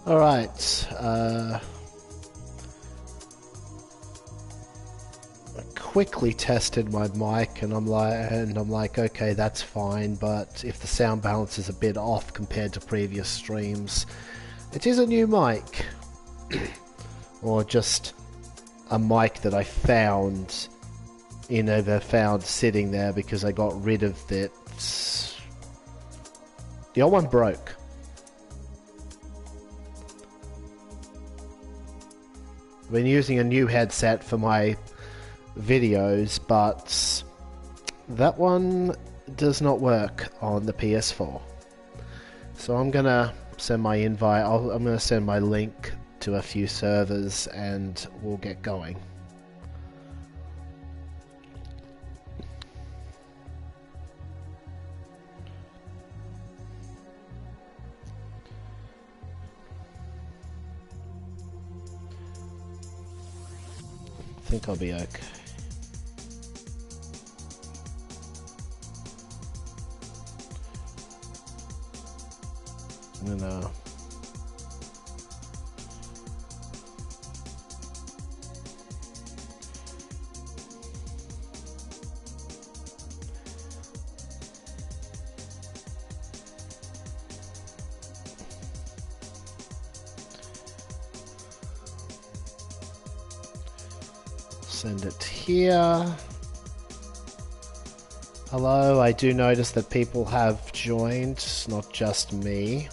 Alright, I quickly tested my mic and I'm like, okay, that's fine, but if the sound balance is a bit off compared to previous streams, it is a new mic. Or just a mic that I found, found sitting there because I got rid of it. The old one broke. I've been using a new headset for my videos, but that one does not work on the PS4. So I'm gonna send my invite. I'm gonna send my link to a few servers, and we'll get going. I think I'll be okay. I'm gonna send it here. Hello, I do notice that people have joined, it's not just me.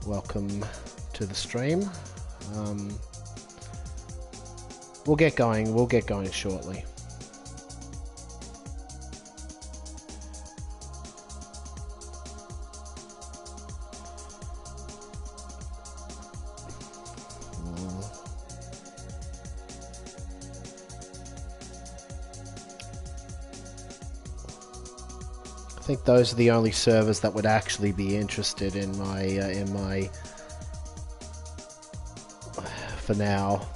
Welcome to the stream. We'll get going shortly. I think those are the only servers that would actually be interested in my for now.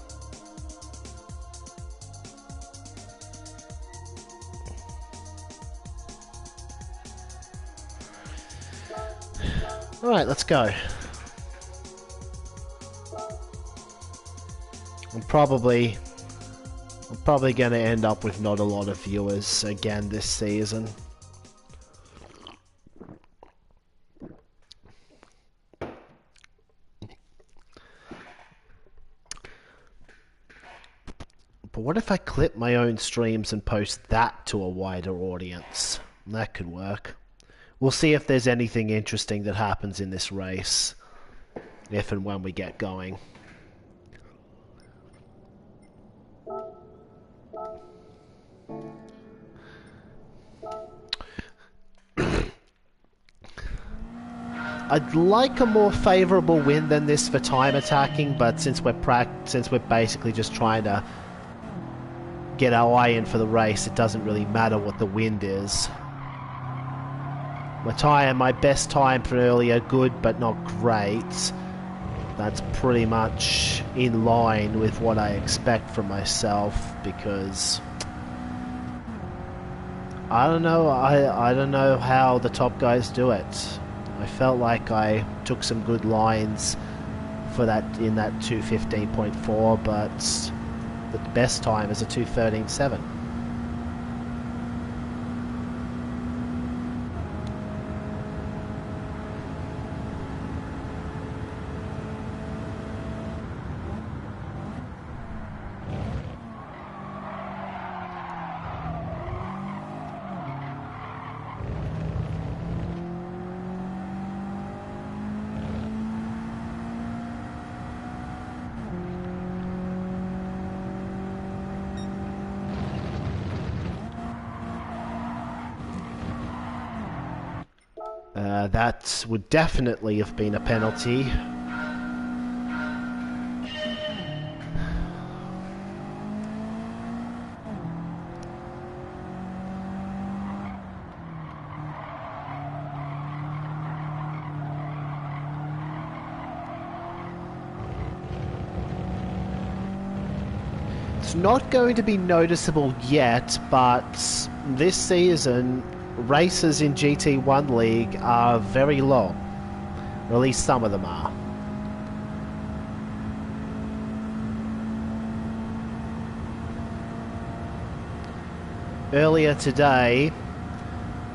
All right, let's go. I'm probably going to end up with not a lot of viewers again this season. But what if I clip my own streams and post that to a wider audience? That could work. We'll see if there's anything interesting that happens in this race, if and when we get going. I'd like a more favourable wind than this for time attacking, but since we're basically just trying to get our eye in for the race, it doesn't really matter what the wind is. My best time for earlier, good but not great. That's pretty much in line with what I expect from myself, because I don't know. I don't know how the top guys do it. I felt like I took some good lines for that in that 2:15.4, but the best time is a 2:13.7. That would definitely have been a penalty. It's not going to be noticeable yet, but this season races in GT1 League are very long, or at least some of them are. earlier today,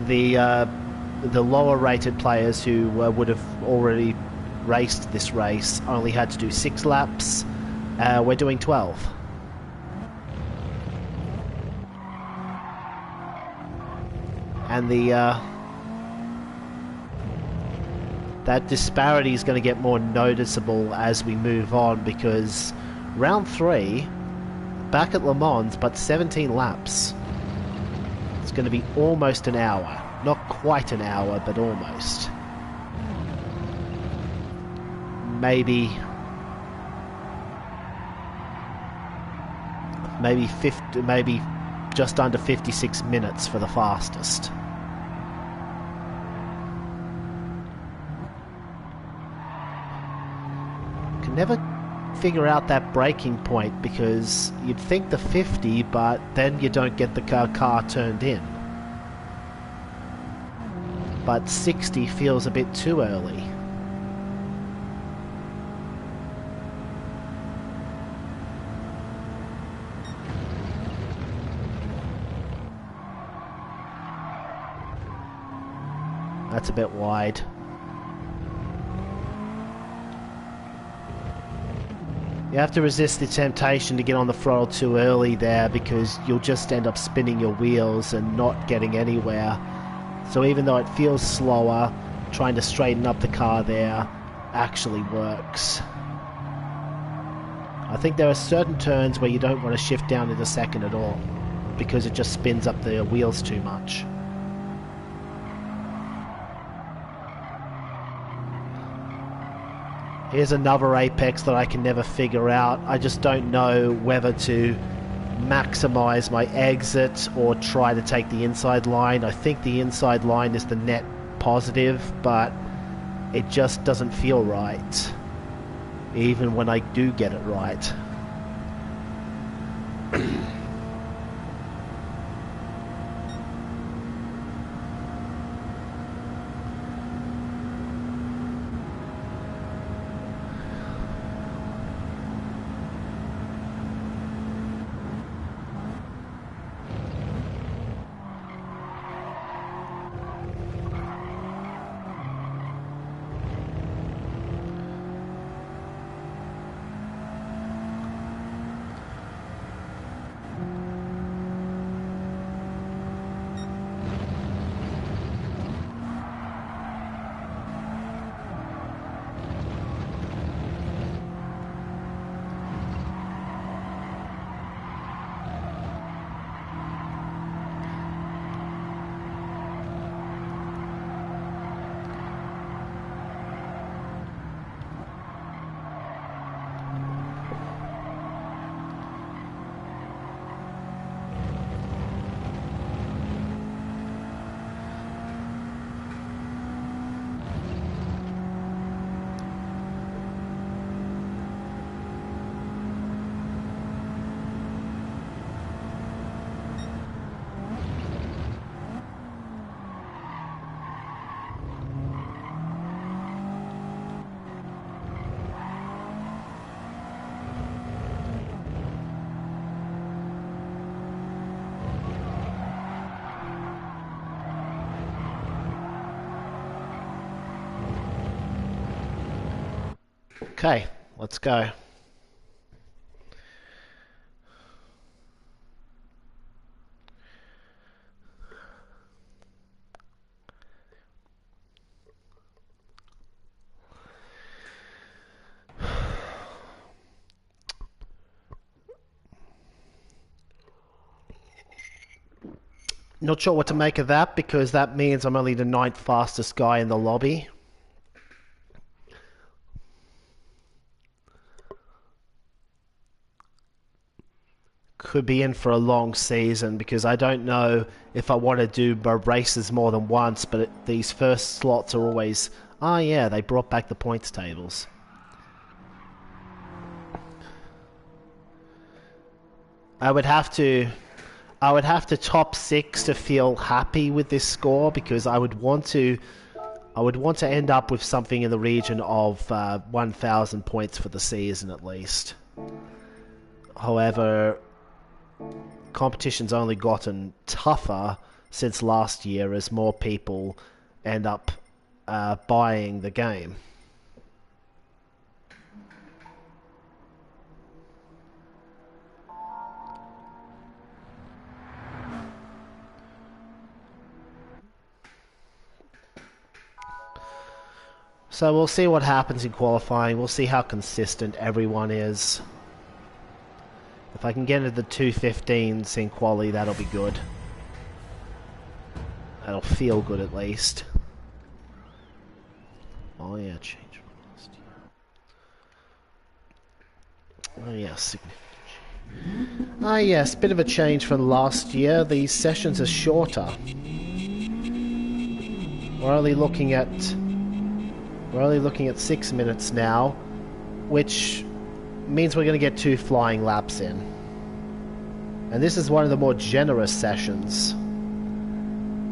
the lower rated players who would have already raced this race only had to do 6 laps. We're doing 12. And that disparity is going to get more noticeable as we move on, because round 3, back at Le Mans, but 17 laps. It's going to be almost an hour. Not quite an hour, but almost. Maybe 50, maybe just under 56 minutes for the fastest. Can never figure out that braking point, because you'd think the 50, but then you don't get the car turned in. But 60 feels a bit too early. That's a bit wide. You have to resist the temptation to get on the throttle too early there, because you'll just end up spinning your wheels and not getting anywhere. So even though it feels slower, trying to straighten up the car there actually works. I think there are certain turns where you don't want to shift down into second at all, because it just spins up the wheels too much. Here's another apex that I can never figure out. I just don't know whether to maximize my exit or try to take the inside line. I think the inside line is the net positive, but it just doesn't feel right, even when I do get it right. Okay, let's go. Not sure what to make of that, because that means I'm only the 9th fastest guy in the lobby. Could be in for a long season, because I don't know if I want to do races more than once, but these first slots are always, oh yeah, they brought back the points tables. I would have to top 6 to feel happy with this score, because I would want to end up with something in the region of 1,000 points for the season at least. However, competition's only gotten tougher since last year as more people end up buying the game. So we'll see what happens in qualifying. We'll see how consistent everyone is. If I can get into the 215s in quali, that'll be good. That'll feel good at least. Oh yeah, change from last year. Oh yeah, significant. Ah yes, bit of a change from last year. These sessions are shorter. We're only looking at 6 minutes now, which means we're going to get 2 flying laps in. And this is one of the more generous sessions.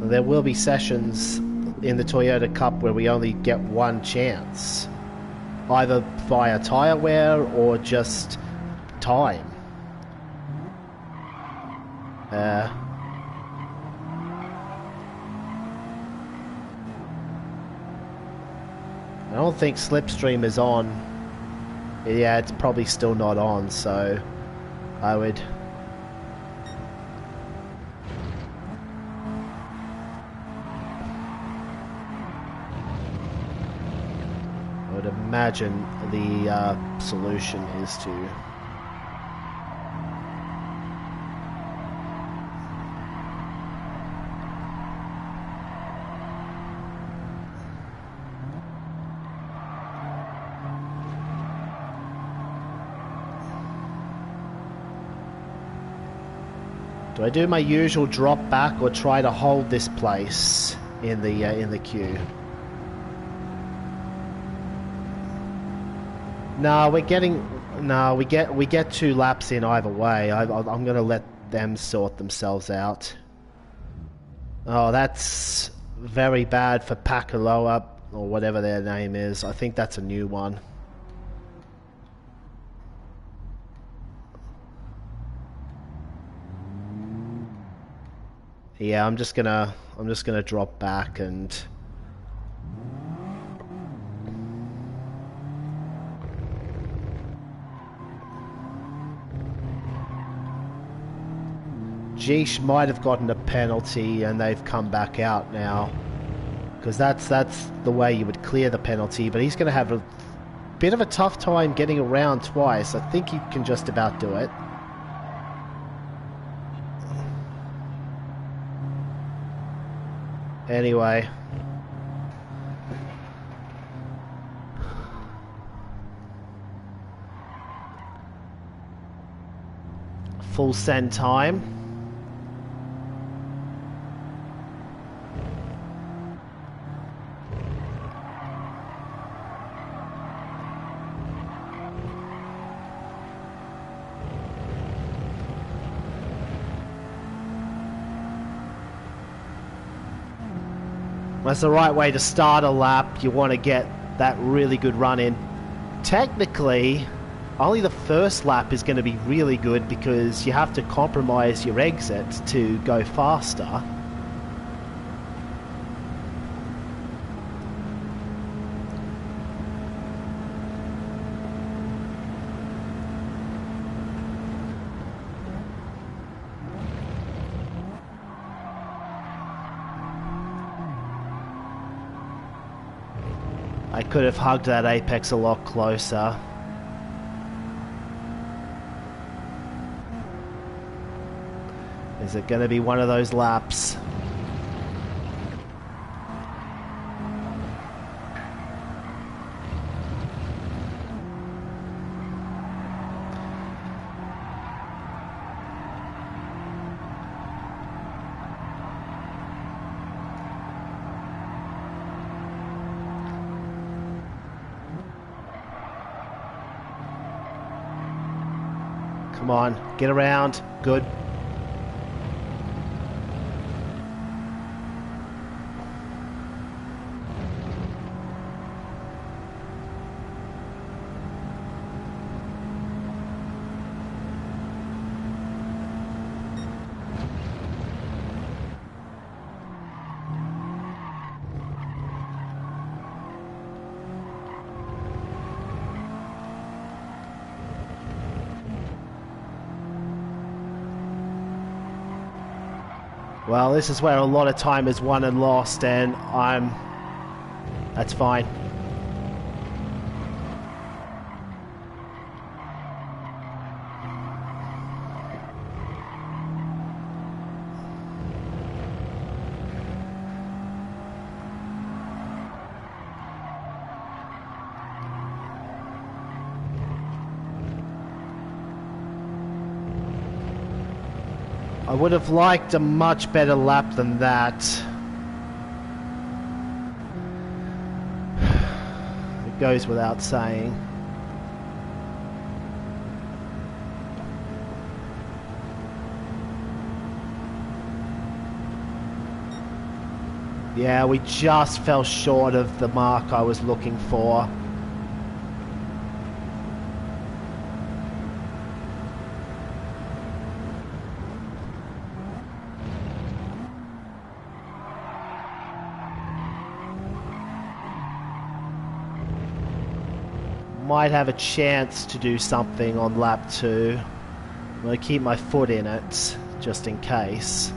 There will be sessions in the Toyota Cup where we only get 1 chance, either via tyre wear or just time. I don't think Slipstream is on. Yeah, it's probably still not on, so I would imagine the solution is to do I do my usual drop back or try to hold this place in the queue? No, we get 2 laps in either way. I'm gonna let them sort themselves out. Oh, that's very bad for Pakaloa, or whatever their name is. I think that's a new one. Yeah, I'm just gonna drop back and Jeesh might have gotten a penalty and they've come back out now, because that's the way you would clear the penalty, but he's going to have a bit of a tough time getting around twice. I think he can just about do it. Anyway, full send time. That's the right way to start a lap. You want to get that really good run in. Technically, only the first lap is going to be really good because you have to compromise your exit to go faster. I could have hugged that apex a lot closer. Is it going to be one of those laps? Come on, get around. Good. Well, this is where a lot of time is won and lost, and that's fine. I would have liked a much better lap than that. It goes without saying. Yeah, we just fell short of the mark I was looking for. Might have a chance to do something on lap 2. I'm going to keep my foot in it, just in case.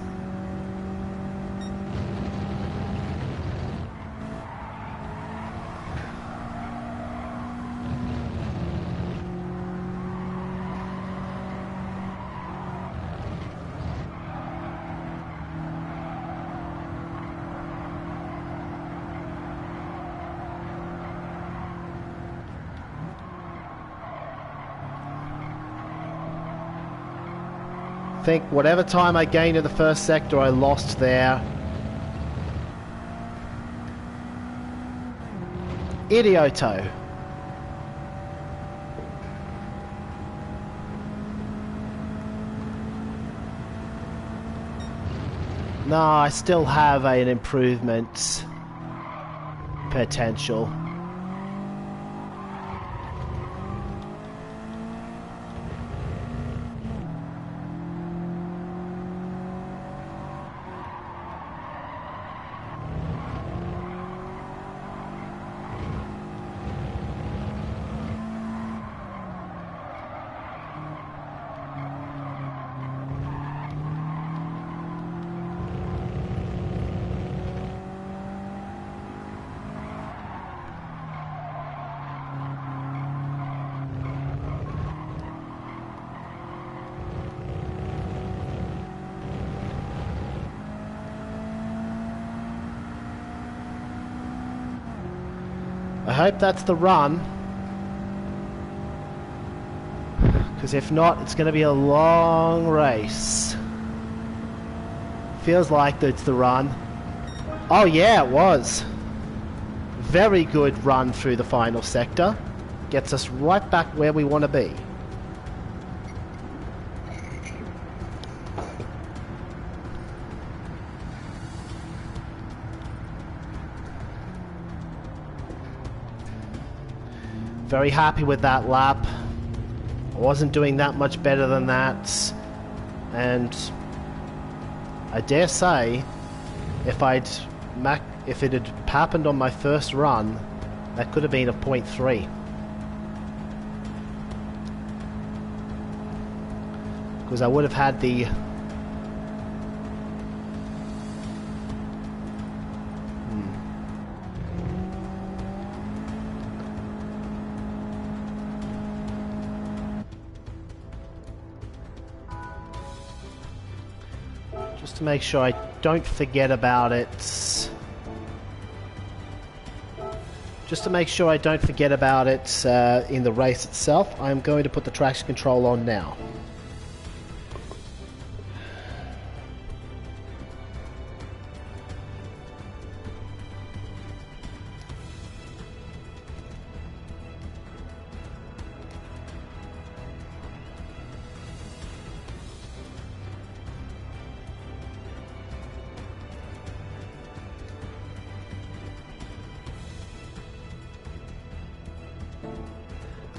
I think whatever time I gained in the first sector, I lost there. Idioto. No, I still have an improvement potential. I hope that's the run, because if not, it's going to be a long race. Feels like it's the run. Oh yeah, it was. Very good run through the final sector. Gets us right back where we want to be. Very happy with that lap. I wasn't doing that much better than that, and I dare say if it had happened on my first run, that could have been a 0.3, because I would have had the just to make sure I don't forget about it. Just to make sure I don't forget about it in the race itself, I'm going to put the traction control on now.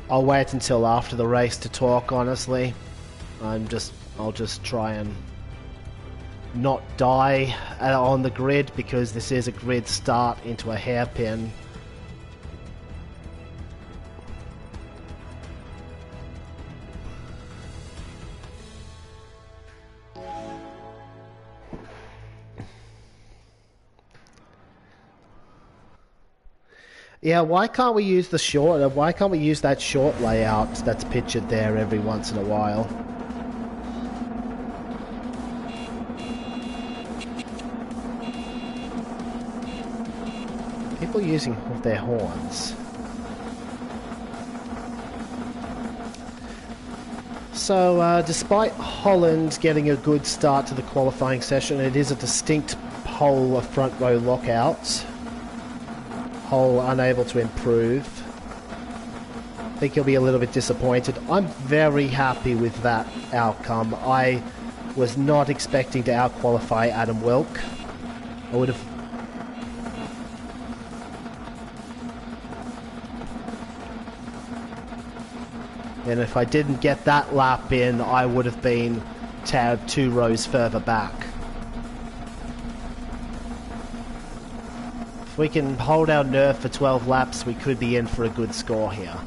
I'll wait until after the race to talk, honestly. I'll just try and not die on the grid, because this is a grid start into a hairpin. Yeah, why can't we use the short? Why can't we use that short layout that's pictured there every once in a while? People using their horns. So, despite Holland getting a good start to the qualifying session, it is a distinct pole of front row lockouts. Hole unable to improve. I think he'll be a little bit disappointed. I'm very happy with that outcome. I was not expecting to outqualify Adam Wilk. I would have... And if I didn't get that lap in, I would have been tabbed 2 rows further back. If we can hold our nerve for 12 laps, we could be in for a good score here.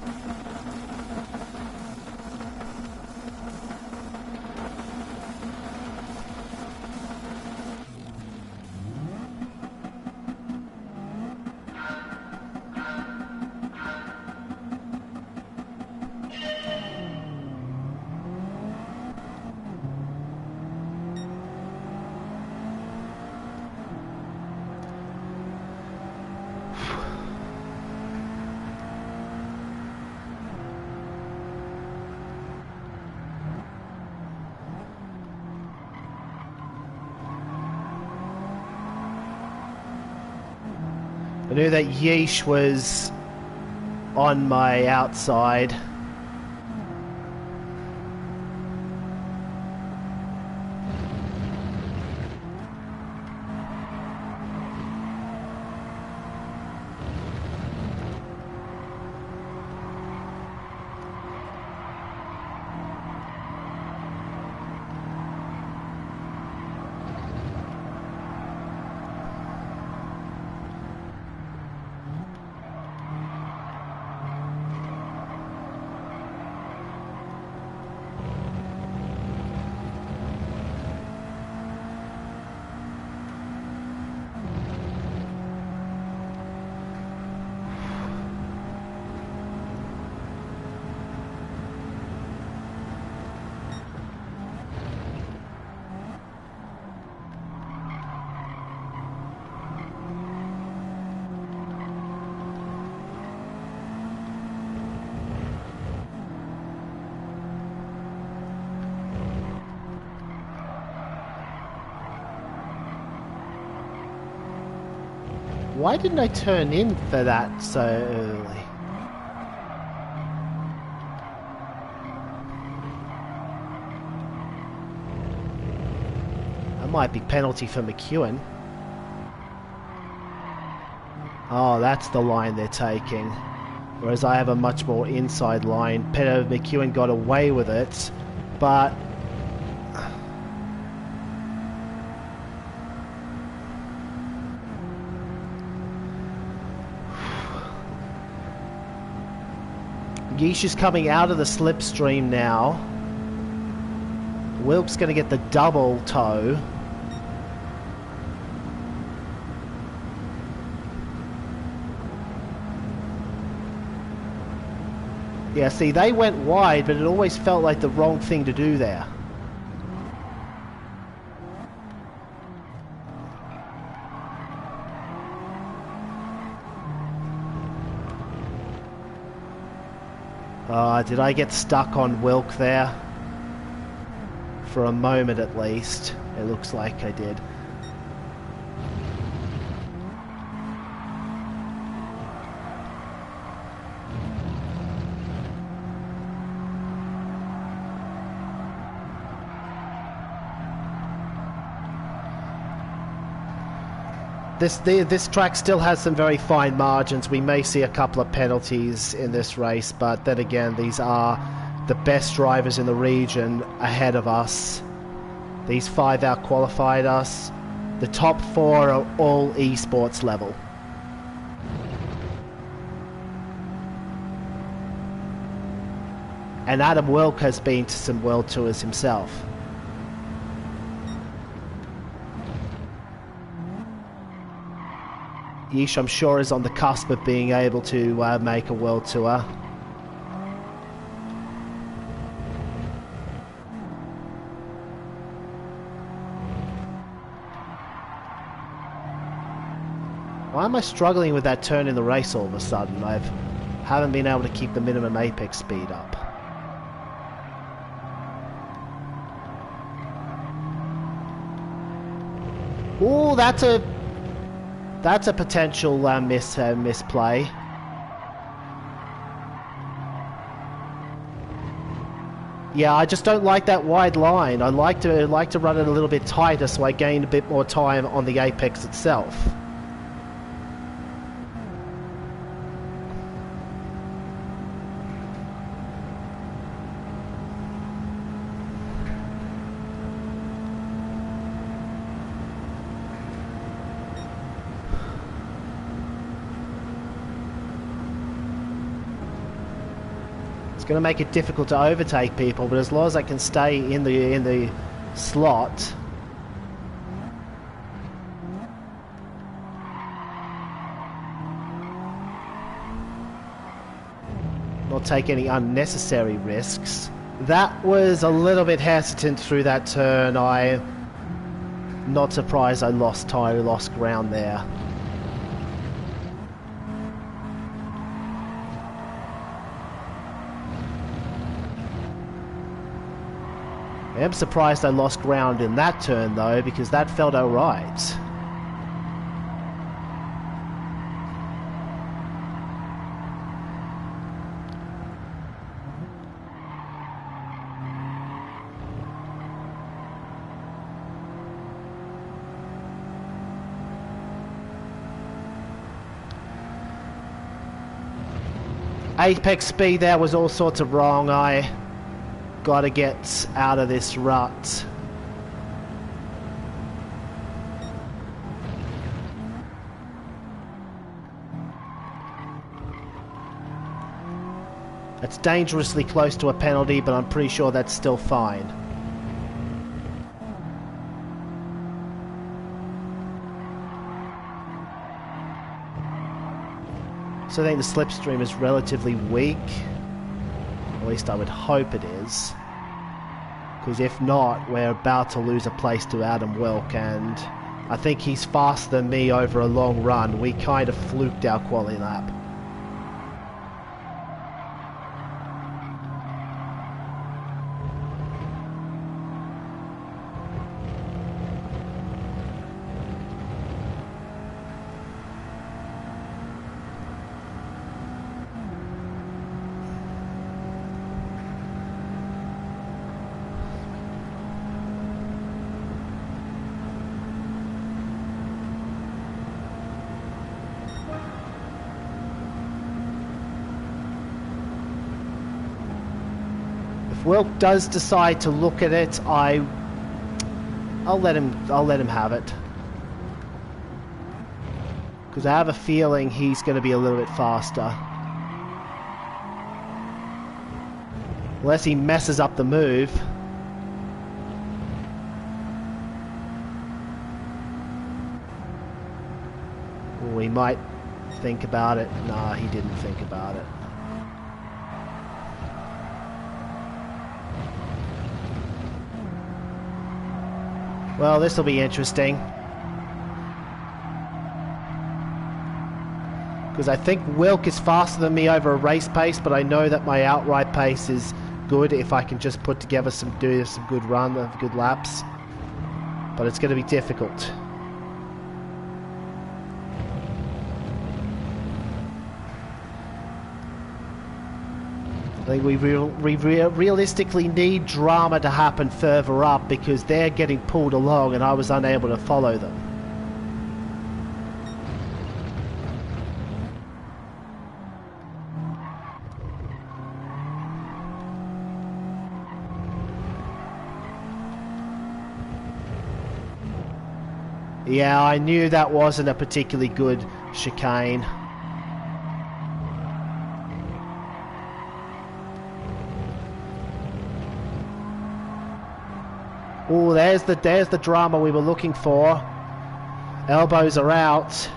I knew that Yeesh was on my outside. Why didn't I turn in for that so early? That might be penalty for McEwen. Oh, that's the line they're taking. Whereas I have a much more inside line. Peter McEwen got away with it, but... Yeesh is coming out of the slipstream now. Wilk's going to get the double toe. Yeah, see, they went wide, but it always felt like the wrong thing to do there. Did I get stuck on Wilk there? For a moment at least. It looks like I did. This track still has some very fine margins. We may see a couple of penalties in this race, but then again, these are the best drivers in the region ahead of us. These 5 out-qualified us. The top 4 are all esports level. And Adam Wilk has been to some World Tours himself. Yeesh, I'm sure, is on the cusp of being able to make a world tour. Why am I struggling with that turn in the race all of a sudden? I haven't been able to keep the minimum apex speed up. Oh, that's a potential misplay. Yeah, I just don't like that wide line. I like to run it a little bit tighter so I gain a bit more time on the apex itself. Going to make it difficult to overtake people, but as long as I can stay in the slot, not take any unnecessary risks. That was a little bit hesitant through that turn. I'm not surprised I lost ground there. I am surprised I lost ground in that turn though, because that felt alright. Apex speed there was all sorts of wrong. I gotta get out of this rut. It's dangerously close to a penalty, but I'm pretty sure that's still fine. So I think the slipstream is relatively weak. At least I would hope it is. Because if not, we're about to lose a place to Adam Wilk, and I think he's faster than me over a long run. We kind of fluked our quali lap. Wilk does decide to look at it, I'll let him have it. Because I have a feeling he's going to be a little bit faster. Unless he messes up the move. Or he might think about it. Nah, he didn't think about it. Well, this will be interesting. Because I think Wilk is faster than me over a race pace, but I know that my outright pace is good if I can just put together some good laps. But it's going to be difficult. I think we realistically need drama to happen further up because they're getting pulled along and I was unable to follow them. Yeah, I knew that wasn't a particularly good chicane. Oh, there's the drama we were looking for. Elbows are out.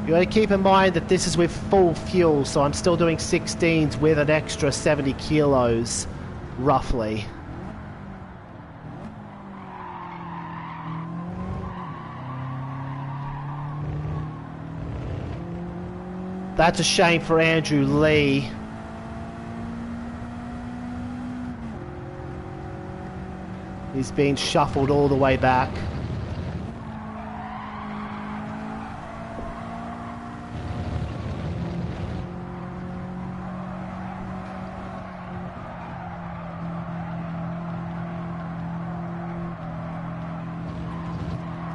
You got to keep in mind that this is with full fuel, so I'm still doing 16s with an extra 70 kilos, roughly. That's a shame for Andrew Lee. He's been shuffled all the way back.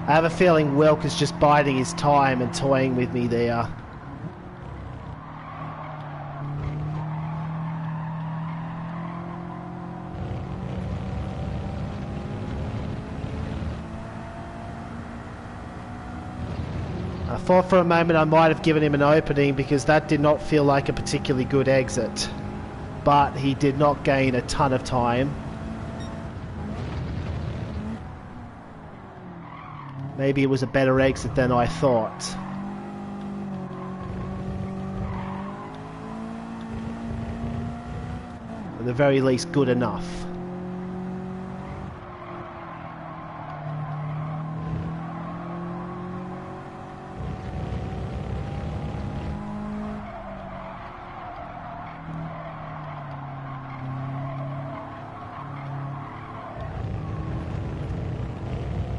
I have a feeling Wilk is just biding his time and toying with me there. I thought for a moment I might have given him an opening because that did not feel like a particularly good exit. But he did not gain a ton of time. Maybe it was a better exit than I thought. At the very least, good enough.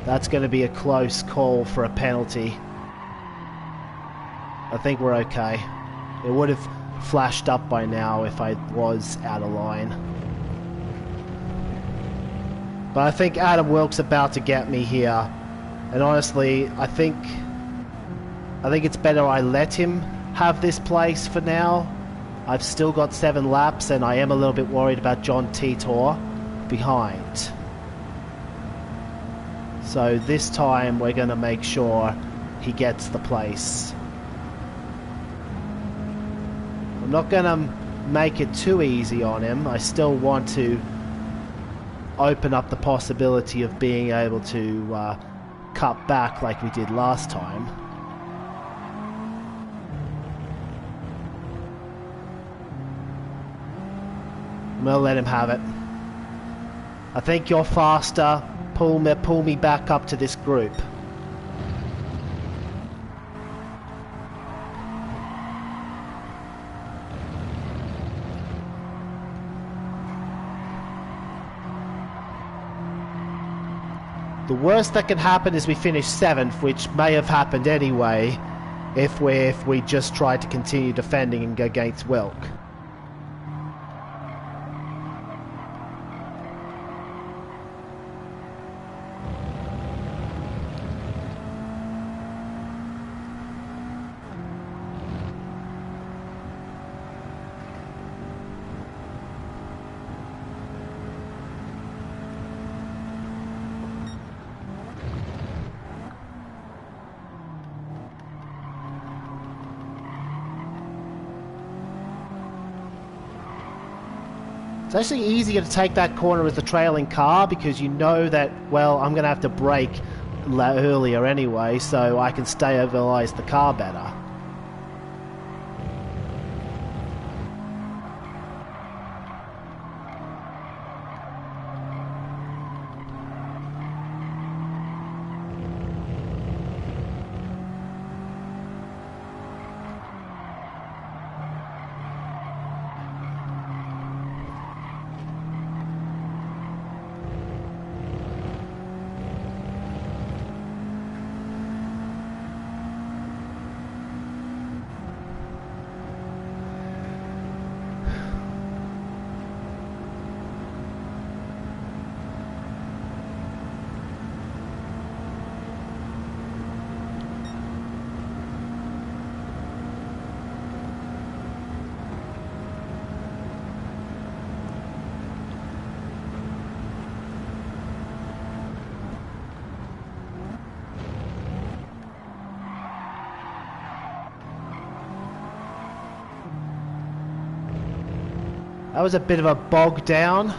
That's going to be a close call for a penalty. I think we're okay. It would have flashed up by now if I was out of line. But I think Adam Wilk's about to get me here. And honestly, I think it's better I let him have this place for now. I've still got 7 laps and I am a little bit worried about John Titor behind. So this time we're going to make sure he gets the place. I'm not going to make it too easy on him. I still want to open up the possibility of being able to cut back like we did last time. I'm going to let him have it. I think you're faster. Pull me back up to this group. The worst that can happen is we finish 7th, which may have happened anyway if we just tried to continue defending and go against Wilk. It's actually easier to take that corner as the trailing car because you know that, well, I'm going to have to brake earlier anyway, so I can stabilize the car better. That was a bit of a bog down.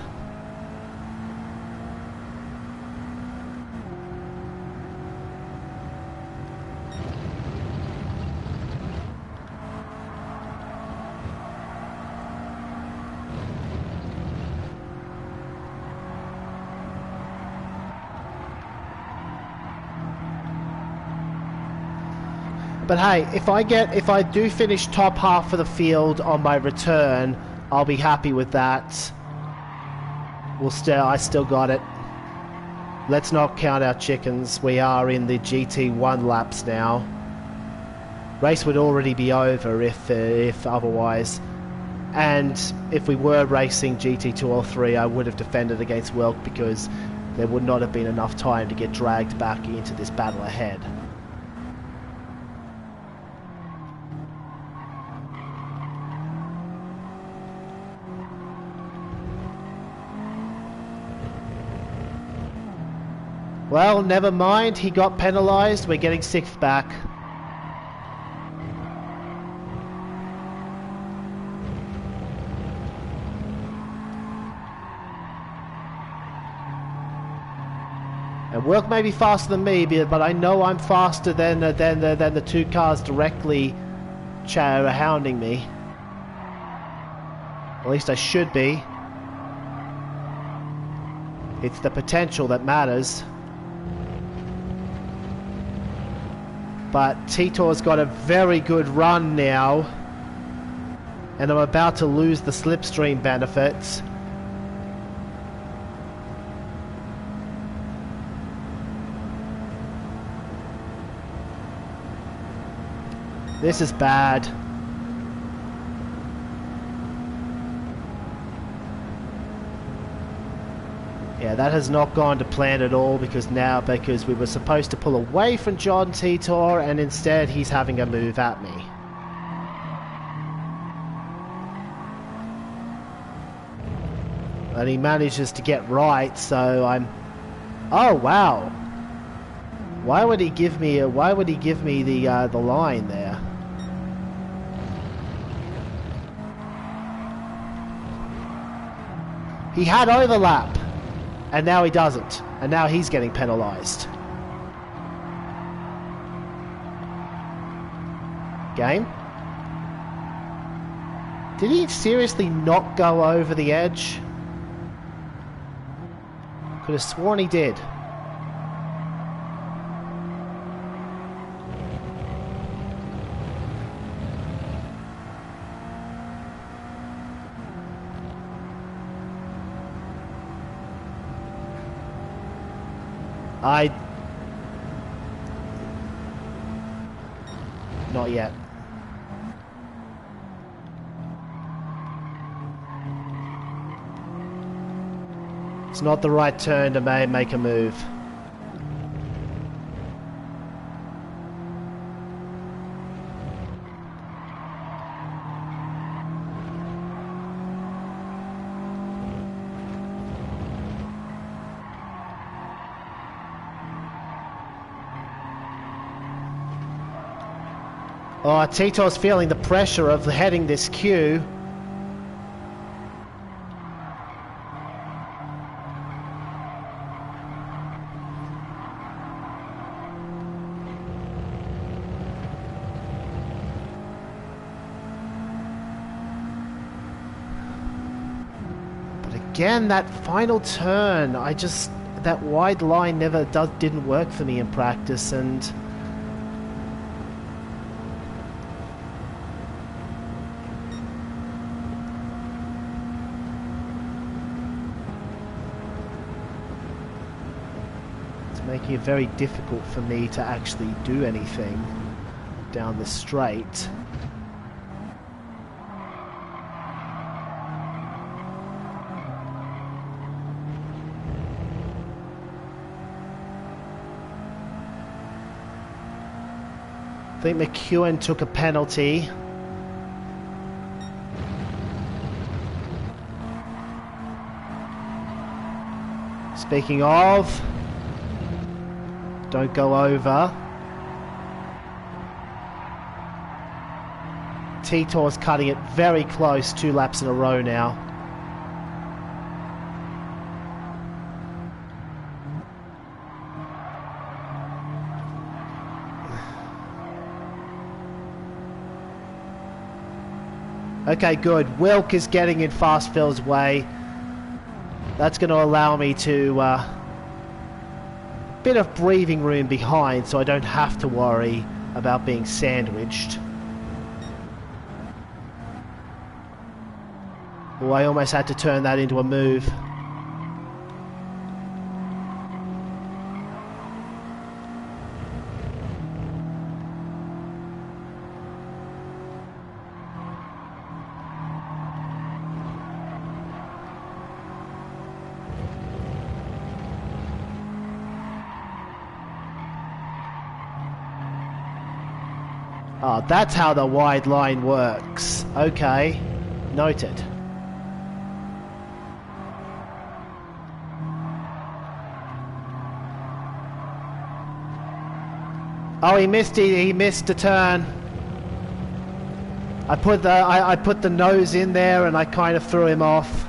But hey, if I do finish top half of the field on my return, I'll be happy with that. I still got it. Let's not count our chickens. We are in the GT1 laps now. Race would already be over if otherwise. And if we were racing GT2 or 3, I would have defended against Welk because there would not have been enough time to get dragged back into this battle ahead. Well, never mind, he got penalised, we're getting 6th back. And Work may be faster than me, but I know I'm faster than the two cars directly hounding me. At least I should be. It's the potential that matters. But Titor's got a very good run now, and I'm about to lose the slipstream benefits. This is bad. Yeah, that has not gone to plan at all because we were supposed to pull away from John Titor and instead he's having a move at me. And he manages to get right, so I'm... Oh, wow. Why would he give me the line there? He had overlap. And now he doesn't. And now he's getting penalised. Game? Did he seriously not go over the edge? Could have sworn he did. Not yet. It's not the right turn to make a move. Oh, Titor's feeling the pressure of heading this queue. But again, that final turn, that wide line didn't work for me in practice, and making it very difficult for me to actually do anything down the straight. I think McEwen took a penalty. Speaking of, don't go over. Titor's cutting it very close, 2 laps in a row now. Okay, good. Wilk is getting in Fast Phil's way. That's going to allow me to... bit of breathing room behind, so I don't have to worry about being sandwiched. Oh, I almost had to turn that into a move. Oh, that's how the wide line works. Okay, noted. Oh, he missed a turn. I put the nose in there and I kind of threw him off.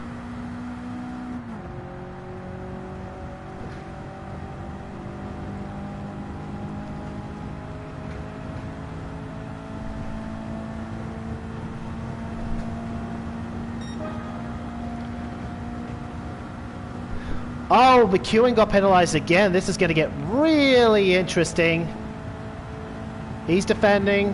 Oh, McEwen got penalised again. This is going to get really interesting. He's defending.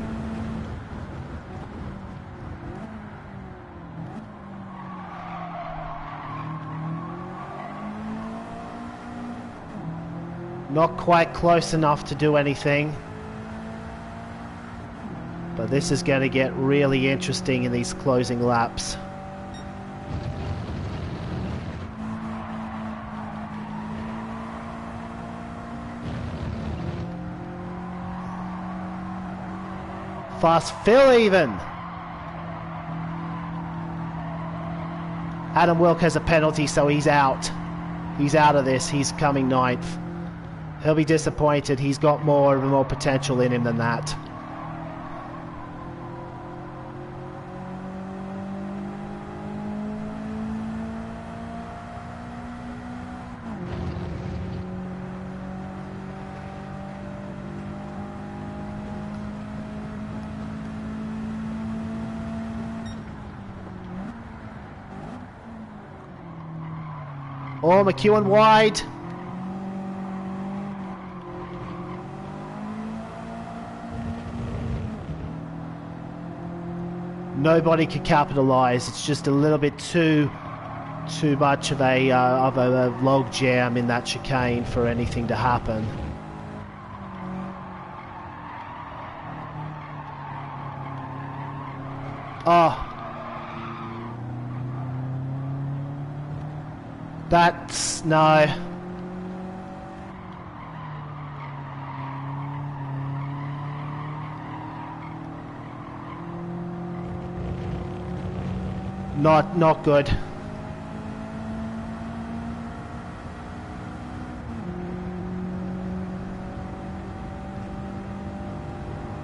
Not quite close enough to do anything. But this is going to get really interesting in these closing laps. Fast Phil even. Adam Wilk has a penalty, so he's out. He's out of this. He's coming ninth. He'll be disappointed. He's got more potential in him than that. Oh, McEwen wide. Nobody could capitalise. It's just a little bit too much of a log jam in that chicane for anything to happen. Oh. That's... no. Not good.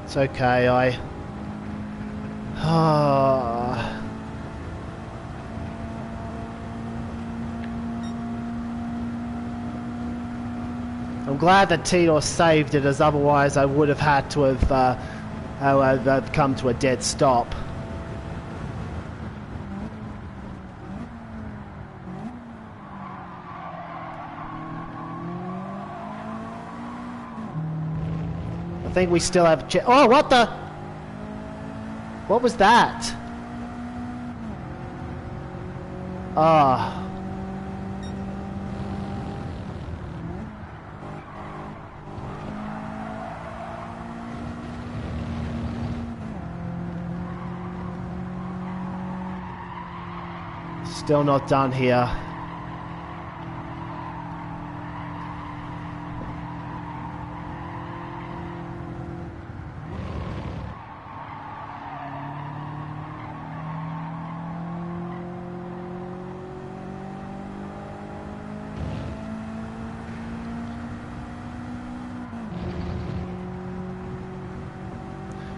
It's okay, I'm glad that Tito saved it, as otherwise I would have had to have come to a dead stop. I think we still have... oh, what the... what was that? Ah... Still not done here.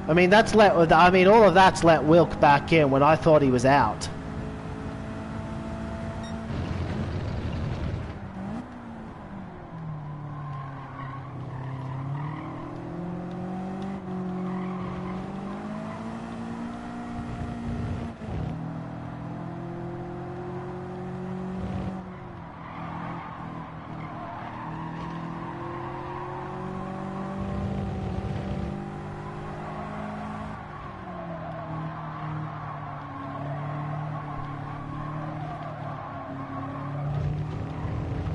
I mean, all of that's let Wilk back in when I thought he was out.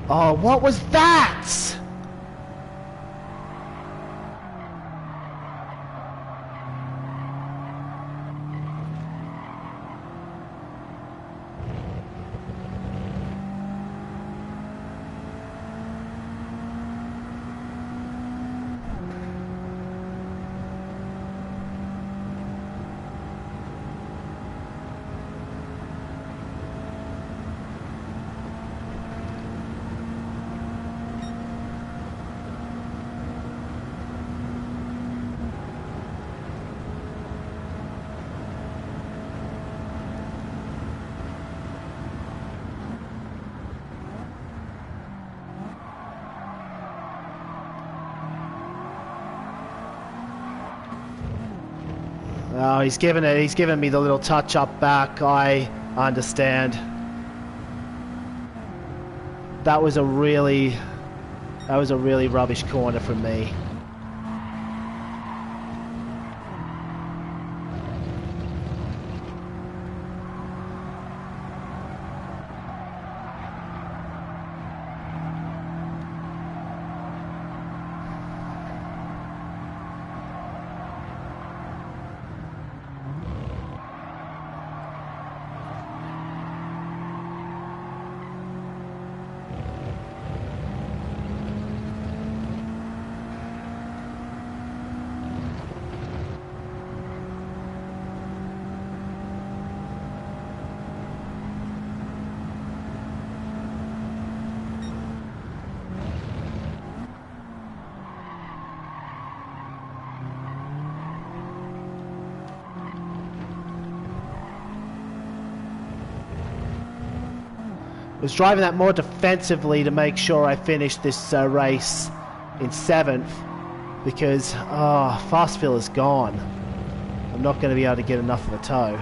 Oh, what was that? Oh, he's given me the little touch up back. I understand. That was a really rubbish corner from me. I was driving that more defensively to make sure I finished this race in 7th because fast fill is gone. I'm not going to be able to get enough of a tow.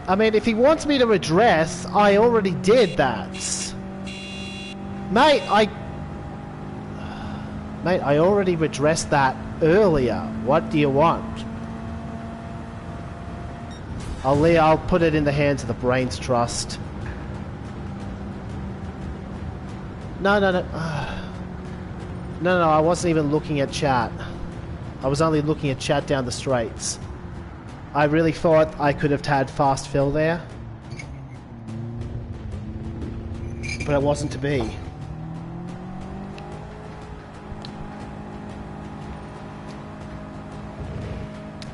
I mean, if he wants me to redress, I already did that. Mate, I already redressed that earlier. What do you want? I'll put it in the hands of the Brains Trust. No, I wasn't even looking at chat. I was only looking at chat down the straights. I really thought I could have had fast fill there. But it wasn't to be.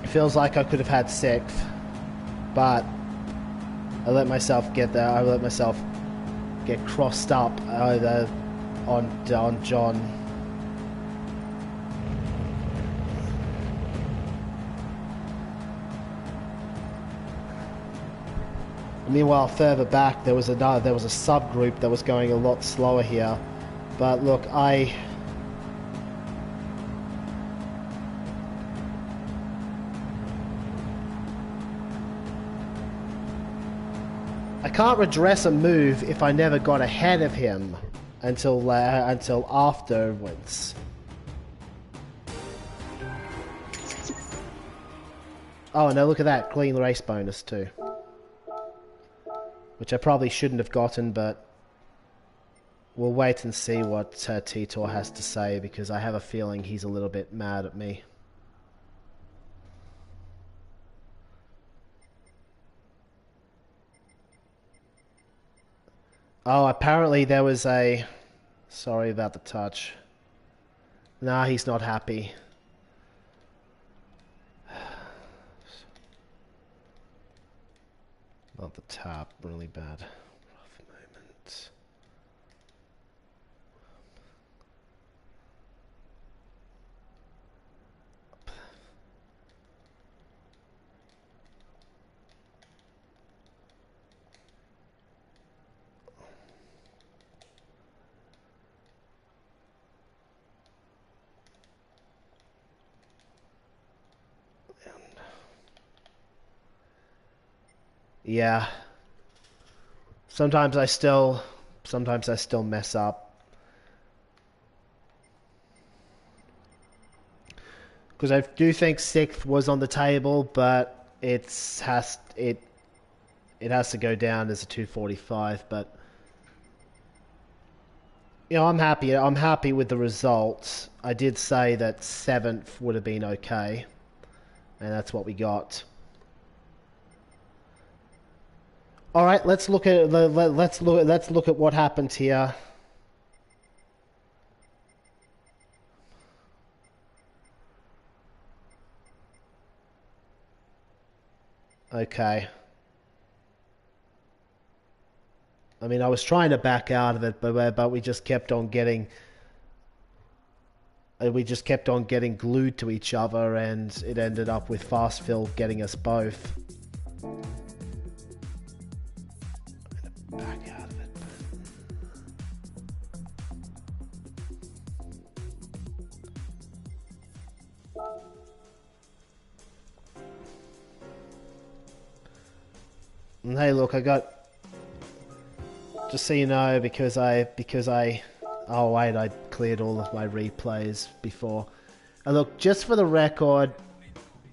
It feels like I could have had 6th. But I let myself get there. I let myself get crossed up on John. Meanwhile, further back, there was a subgroup that was going a lot slower here. But look, I can't redress a move if I never got ahead of him until afterwards. Oh no! Look at that, clean race bonus too. Which I probably shouldn't have gotten, but we'll wait and see what Titor has to say, because I have a feeling he's a little bit mad at me. Oh, apparently there was a... Sorry about the touch. Nah, he's not happy. Not the tap, really bad. Rough moment. Yeah. Sometimes I still mess up. Because I do think sixth was on the table, but it has to go down as a 245. But you know, I'm happy. I'm happy with the results. I did say that seventh would have been okay, and that's what we got. All right, let's look at let's look at what happened here. Okay. I mean, I was trying to back out of it, but we just kept on getting glued to each other, and it ended up with fast fill getting us both. Back out of it. And hey, look, I got. Just so you know, because I. Oh wait, I cleared all of my replays before. And look, just for the record,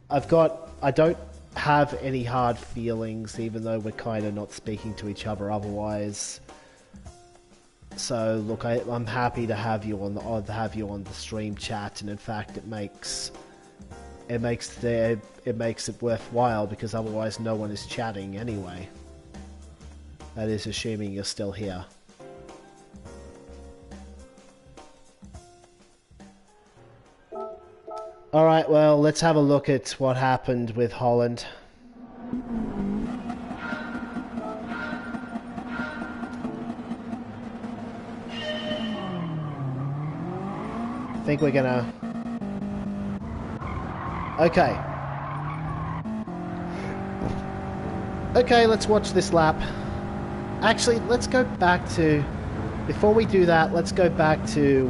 I don't have any hard feelings, even though we're kind of not speaking to each other otherwise. So look, I'm happy to have you on the stream chat, and in fact, it makes it worthwhile, because otherwise no one is chatting anyway. That is assuming you're still here. Alright, well, let's have a look at what happened with Holland. I think we're gonna... Okay. Okay, let's watch this lap. Actually, let's go back to... Before we do that, let's go back to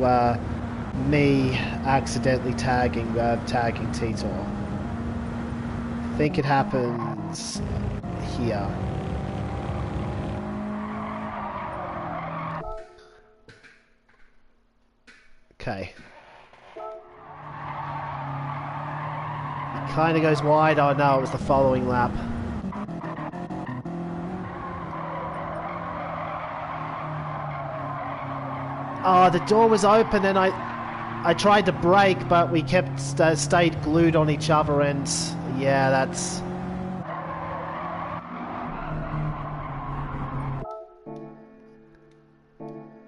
me accidentally tagging Titor. I think it happens here. Okay. It kind of goes wide. Oh no, it was the following lap. Oh, the door was open, and I tried to brake, but we kept stayed glued on each other, and yeah, that's...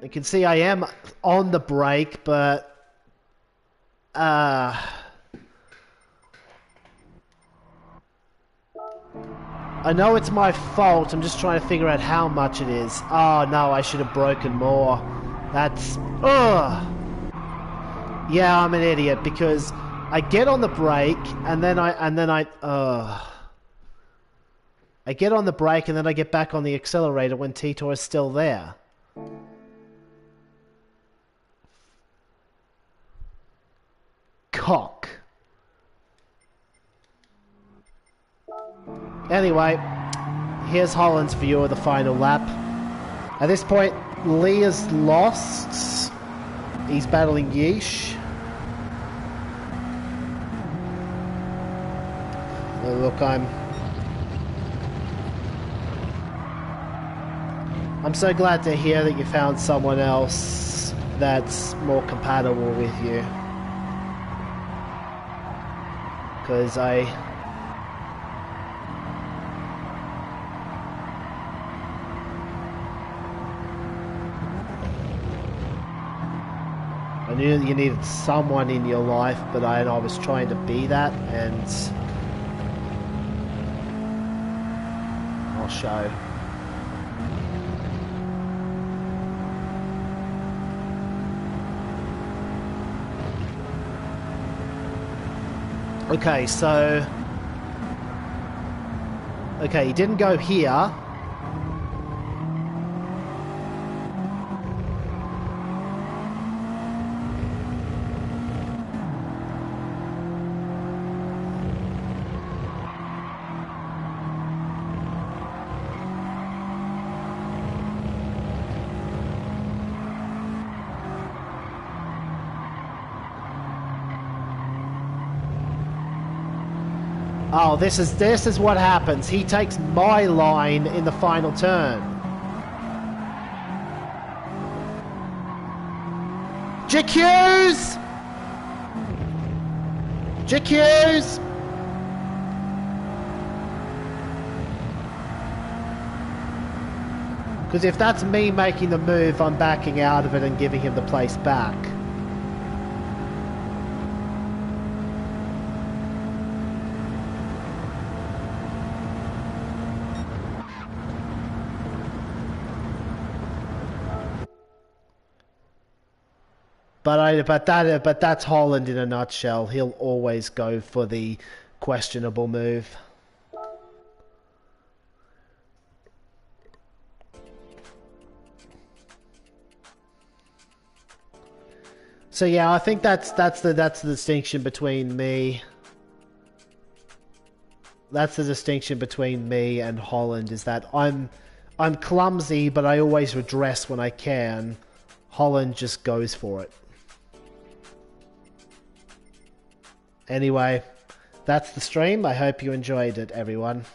You can see I am on the brake, but I know it's my fault. I'm just trying to figure out how much it is. Oh no, I should have broken more. That's... Ugh! Yeah, I'm an idiot, because I get on the brake, and then I get on the brake, and then I get back on the accelerator when Titor is still there. Cock. Anyway, here's Holland's view of the final lap. At this point, Lee is lost. He's battling Yeesh. Look, I'm so glad to hear that you found someone else that's more compatible with you. Because I knew that you needed someone in your life, but I was trying to be that, and I'll show. Okay, so... Okay, he didn't go here. Oh, this is what happens. He takes my line in the final turn. GQs! GQs! Because if that's me making the move, I'm backing out of it and giving him the place back. But that's Holland in a nutshell. He'll always go for the questionable move. So yeah, I think that's the distinction between me. That's the distinction between me and Holland, is that I'm clumsy, but I always redress when I can. Holland just goes for it. Anyway, that's the stream. I hope you enjoyed it, everyone.